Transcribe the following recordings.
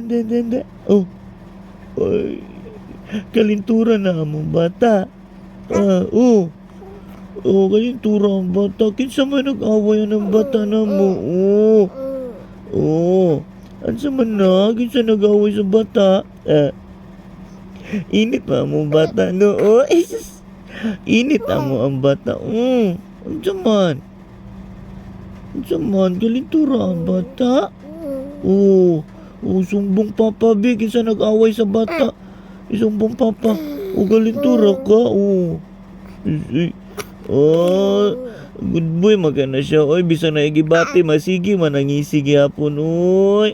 Danda. Oh, ay, kalintura na mo bata. Oh. Oh, kalintura ang bata. Kinsa man nag-away ng bata na mo. Oh. Oh. Ansa man na? Kinsa nag-away sa bata? Init pa mo bata no. Oh, Jesus. Init mo ang bata. Ansa man? Ansa man? Kalintura ang bata. Oh. Oh, sumbong papa, Big. Kinsa nag-away sa bata? Isumbong papa. Oh, kalintura ka. Oh. Oh, good boy magana siya. Oy, bisa na igibati, masigi man ang isig yapon. Oy.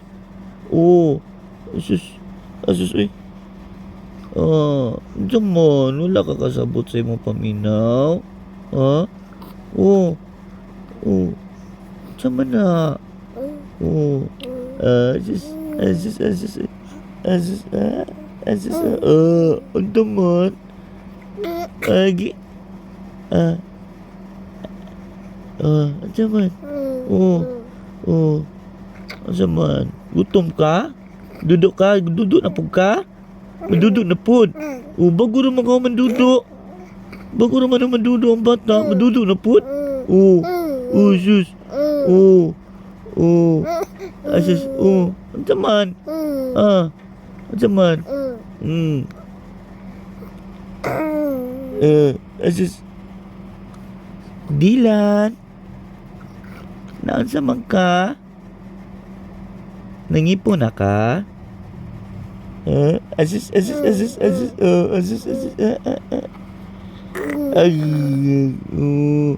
Oh. Asus. Asus, oy. Diyan wala ka kasabot sa imong paminaw. Ha? Oh. Oh. Diyan na. Oh. Asus. Asus, asus. Asus. Asus. Ang daman. Agi. Ansa man? Oh. Ansa man? Gutom ka? Duduk ka? Duduk na pug ka? Maduduk na pud. Oh, bago naman ka manduduk. Bago naman manduduk ang bata. Maduduk na pud. Oh. Oh, sus. Oh. Oh. Asus. Oh. Ansa man? Ansa man? Asus. Dilan. Naunsa man ka? Nangipon na ka? Asus. Asus. Ay. Oh.